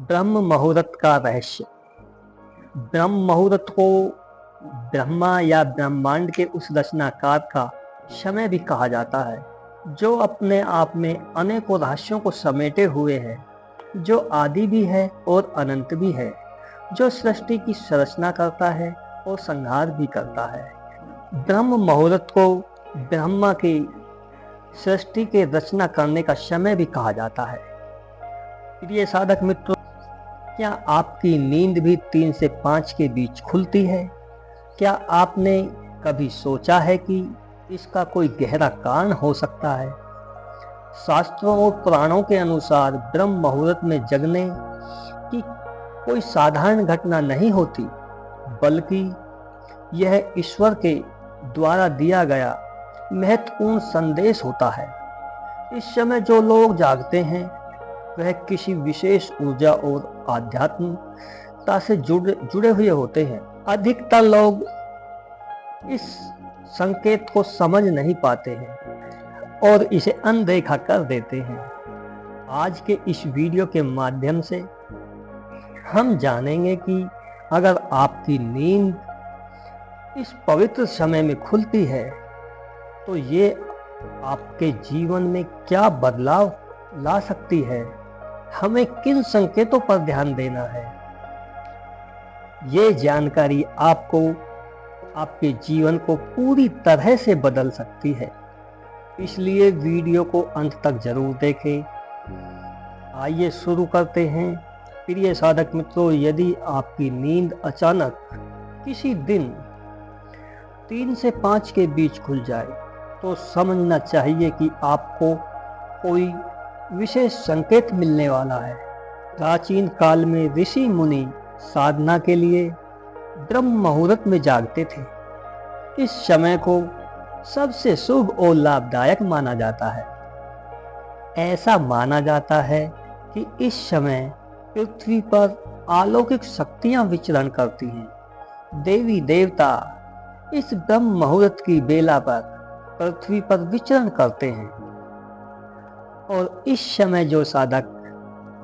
ब्रह्म मुहूर्त का रहस्य। ब्रह्म मुहूर्त को ब्रह्मा या ब्रह्मांड के उस रचनाकार का समय भी कहा जाता है जो अपने आप में अनेकों रहस्यों को समेटे हुए है, जो आदि भी है और अनंत भी है, जो सृष्टि की संरचना करता है और संहार भी करता है। ब्रह्म मुहूर्त को ब्रह्मा की सृष्टि के रचना करने का समय भी कहा जाता है। प्रिय साधक मित्रों, क्या आपकी नींद भी 3 से 5 के बीच खुलती है? क्या आपने कभी सोचा है कि इसका कोई गहरा कारण हो सकता है? शास्त्रों और पुराणों के अनुसार ब्रह्म मुहूर्त में जगने की कोई साधारण घटना नहीं होती, बल्कि यह ईश्वर के द्वारा दिया गया महत्वपूर्ण संदेश होता है। इस समय जो लोग जागते हैं वह किसी विशेष ऊर्जा और आध्यात्मिकता से जुड़े हुए होते हैं। अधिकतर लोग इस संकेत को समझ नहीं पाते हैं और इसे अनदेखा कर देते हैं। आज के इस वीडियो के माध्यम से हम जानेंगे कि अगर आपकी नींद इस पवित्र समय में खुलती है तो ये आपके जीवन में क्या बदलाव ला सकती है, हमें किन संकेतों पर ध्यान देना है। ये जानकारी आपको आपके जीवन को पूरी तरह से बदल सकती है, इसलिए वीडियो को अंत तक जरूर देखें। आइए शुरू करते हैं। प्रिय साधक मित्रों, यदि आपकी नींद अचानक किसी दिन 3 से 5 के बीच खुल जाए तो समझना चाहिए कि आपको कोई विशेष संकेत मिलने वाला है। प्राचीन काल में ऋषि मुनि साधना के लिए ब्रह्म मुहूर्त में जागते थे। इस समय को सबसे शुभ और लाभदायक माना जाता है। ऐसा माना जाता है कि इस समय पृथ्वी पर अलौकिक शक्तियां विचरण करती हैं। देवी देवता इस ब्रह्म मुहूर्त की बेला पर पृथ्वी पर विचरण करते हैं और इस समय जो साधक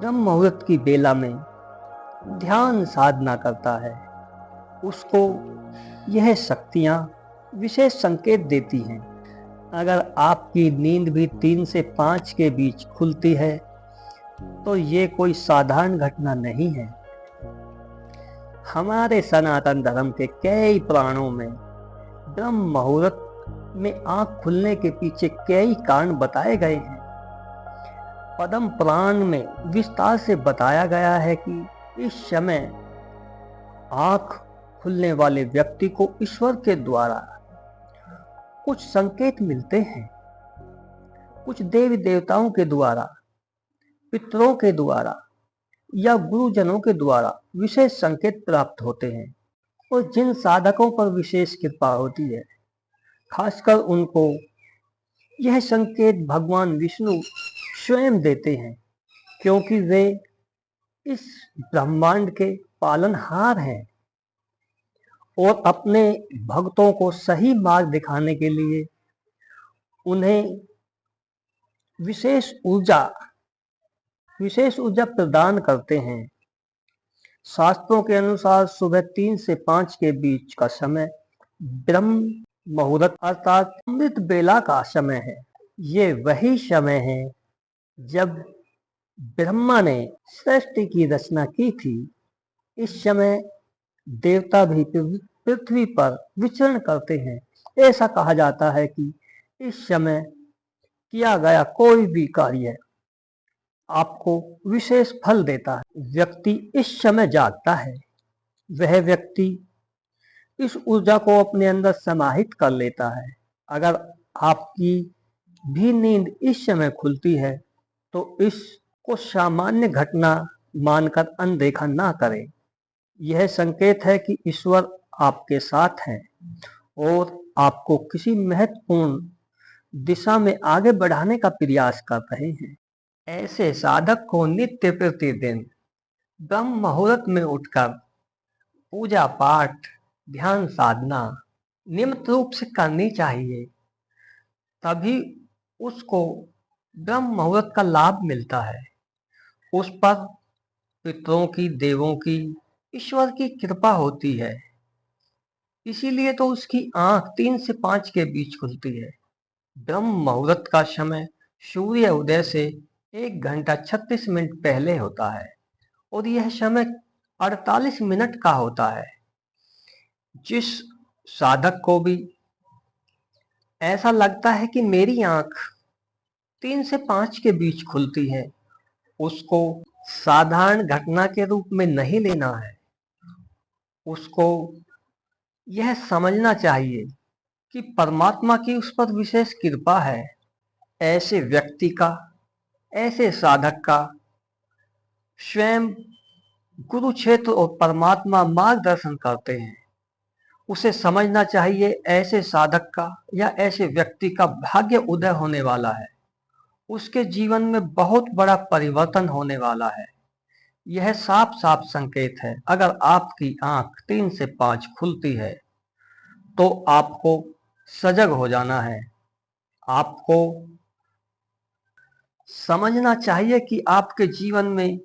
ब्रह्म मुहूर्त की बेला में ध्यान साधना करता है उसको यह शक्तियां विशेष संकेत देती हैं। अगर आपकी नींद भी 3 से 5 के बीच खुलती है तो ये कोई साधारण घटना नहीं है। हमारे सनातन धर्म के कई पुराणों में ब्रह्म मुहूर्त में आंख खुलने के पीछे कई कारण बताए गए हैं। पद्म पुराण में विस्तार से बताया गया है कि इस समय आंख खुलने वाले व्यक्ति को ईश्वर के द्वारा कुछ संकेत मिलते हैं। कुछ देवी देवताओं के द्वारा, पितरों के द्वारा या गुरुजनों के द्वारा विशेष संकेत प्राप्त होते हैं और जिन साधकों पर विशेष कृपा होती है, खासकर उनको यह संकेत भगवान विष्णु स्वयं देते हैं, क्योंकि वे इस ब्रह्मांड के पालनहार हैं और अपने भक्तों को सही मार्ग दिखाने के लिए उन्हें विशेष ऊर्जा प्रदान करते हैं। शास्त्रों के अनुसार सुबह 3 से 5 के बीच का समय ब्रह्म मुहूर्त अर्थात अमृत बेला का समय है। ये वही समय है जब ब्रह्मा ने सृष्टि की रचना की थी। इस समय देवता भी पृथ्वी पर विचरण करते हैं। ऐसा कहा जाता है कि इस समय किया गया कोई भी कार्य आपको विशेष फल देता है। व्यक्ति इस समय जागता है, वह व्यक्ति इस ऊर्जा को अपने अंदर समाहित कर लेता है। अगर आपकी भी नींद इस समय खुलती है तो इसको सामान्य घटना मानकर अनदेखा ना करें। यह संकेत है कि ईश्वर आपके साथ है और आपको किसी महत्वपूर्ण दिशा में आगे बढ़ाने का प्रयास कर रहे हैं। ऐसे साधक को नित्य प्रतिदिन ब्रह्म मुहूर्त में उठकर पूजा पाठ, ध्यान साधना नियमित रूप से करनी चाहिए, तभी उसको ब्रह्म मुहूर्त का लाभ मिलता है। उस पर पितरों की, देवों की, ईश्वर की कृपा होती है। इसीलिए तो उसकी आंख 3 से 5 के बीच खुलती है। ब्रह्म मुहूर्त का समय सूर्य उदय से 1 घंटा 36 मिनट पहले होता है और यह समय 48 मिनट का होता है। जिस साधक को भी ऐसा लगता है कि मेरी आंख 3 से 5 के बीच खुलती है, उसको साधारण घटना के रूप में नहीं लेना है। उसको यह समझना चाहिए कि परमात्मा की उस पर विशेष कृपा है। ऐसे व्यक्ति का, ऐसे साधक का स्वयं कुरुक्षेत्र और परमात्मा मार्गदर्शन करते हैं। उसे समझना चाहिए ऐसे साधक का या ऐसे व्यक्ति का भाग्य उदय होने वाला है। उसके जीवन में बहुत बड़ा परिवर्तन होने वाला है। यह साफ साफ संकेत है। अगर आपकी आंख 3 से 5 खुलती है तो आपको सजग हो जाना है। आपको समझना चाहिए कि आपके जीवन में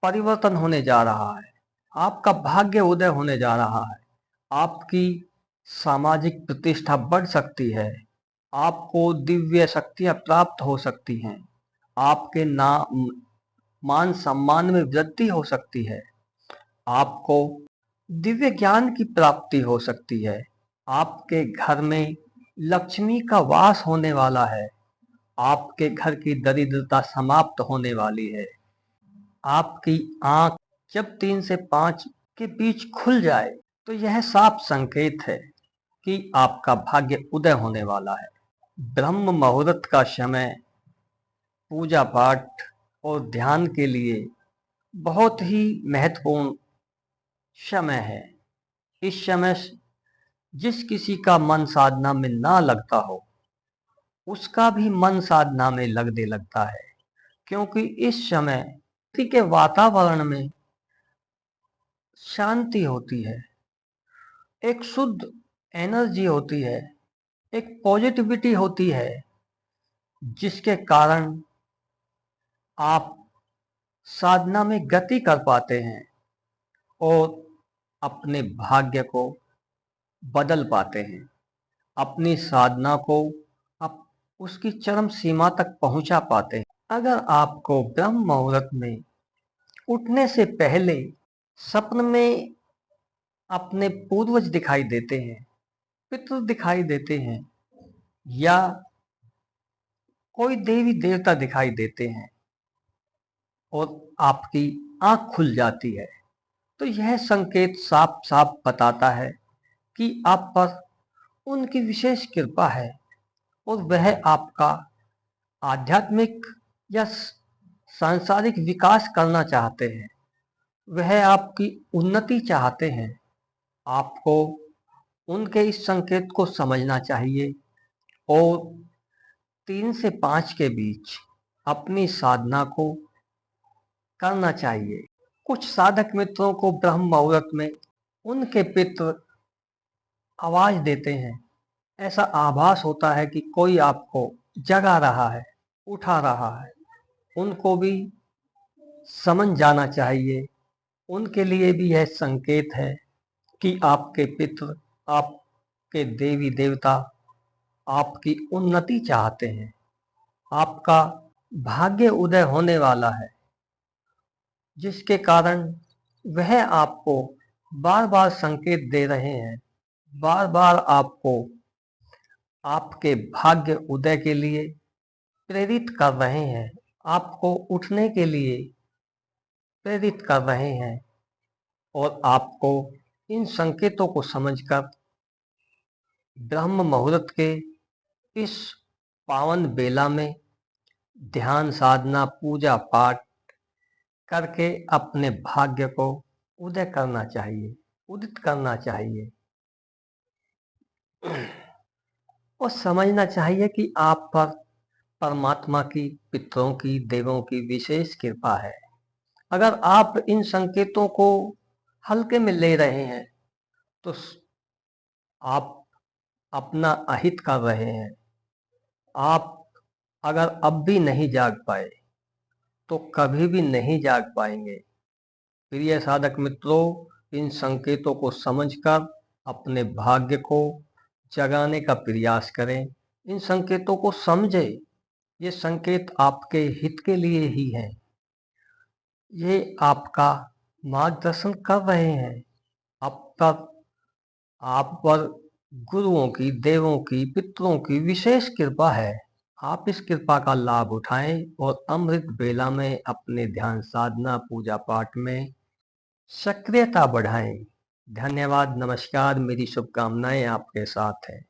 परिवर्तन होने जा रहा है। आपका भाग्य उदय होने जा रहा है। आपकी सामाजिक प्रतिष्ठा बढ़ सकती है। आपको दिव्य शक्तियां प्राप्त हो सकती हैं। आपके मान सम्मान में वृद्धि हो सकती है। आपको दिव्य ज्ञान की प्राप्ति हो सकती है। आपके घर में लक्ष्मी का वास होने वाला है। आपके घर की दरिद्रता समाप्त होने वाली है। आपकी आंख जब 3 से 5 के बीच खुल जाए तो यह साफ संकेत है कि आपका भाग्य उदय होने वाला है। ब्रह्म मुहूर्त का समय पूजा पाठ और ध्यान के लिए बहुत ही महत्वपूर्ण समय है। इस समय जिस किसी का मन साधना में ना लगता हो, उसका भी मन साधना में लगने लगता है, क्योंकि इस समय पृथ्वी के वातावरण में शांति होती है, एक शुद्ध एनर्जी होती है, एक पॉजिटिविटी होती है, जिसके कारण आप साधना में गति कर पाते हैं और अपने भाग्य को बदल पाते हैं। अपनी साधना को आप उसकी चरम सीमा तक पहुंचा पाते हैं। अगर आपको ब्रह्म मुहूर्त में उठने से पहले सपने में अपने पूर्वज दिखाई देते हैं, पितृ दिखाई देते हैं या कोई देवी देवता दिखाई देते हैं और आपकी आंख खुल जाती है, तो यह संकेत साफ साफ बताता है कि आप पर उनकी विशेष कृपा है और वह आपका आध्यात्मिक या सांसारिक विकास करना चाहते हैं। वह आपकी उन्नति चाहते हैं। आपको उनके इस संकेत को समझना चाहिए और 3 से 5 के बीच अपनी साधना को करना चाहिए। कुछ साधक मित्रों को ब्रह्म मुहूर्त में उनके पितृ आवाज देते हैं। ऐसा आभास होता है कि कोई आपको जगा रहा है, उठा रहा है। उनको भी समझ जाना चाहिए। उनके लिए भी यह संकेत है कि आपके पितृ, आपके देवी देवता आपकी उन्नति चाहते हैं। आपका भाग्य उदय होने वाला है, जिसके कारण वह आपको बार बार संकेत दे रहे हैं, बार बार आपको आपके भाग्य उदय के लिए प्रेरित कर रहे हैं, आपको उठने के लिए प्रेरित कर रहे हैं और आपको इन संकेतों को समझकर ब्रह्म मुहूर्त के इस पावन बेला में ध्यान साधना पूजा पाठ करके अपने भाग्य को उदय करना चाहिए, उदित करना चाहिए और समझना चाहिए कि आप पर परमात्मा की, पितरों की, देवों की विशेष कृपा है। अगर आप इन संकेतों को हल्के में ले रहे हैं तो आप अपना अहित कर रहे हैं। आप अगर अब भी नहीं जाग पाए तो कभी भी नहीं जाग पाएंगे। प्रिय साधक मित्रों, इन संकेतों को समझकर अपने भाग्य को जगाने का प्रयास करें। इन संकेतों को समझें। ये संकेत आपके हित के लिए ही हैं। ये आपका मार्गदर्शन कर रहे हैं। आप पर गुरुओं की, देवों की, पितरों की विशेष कृपा है। आप इस कृपा का लाभ उठाएं और अमृत बेला में अपने ध्यान साधना, पूजा पाठ में सक्रियता बढ़ाएं। धन्यवाद, नमस्कार। मेरी शुभकामनाएं आपके साथ है।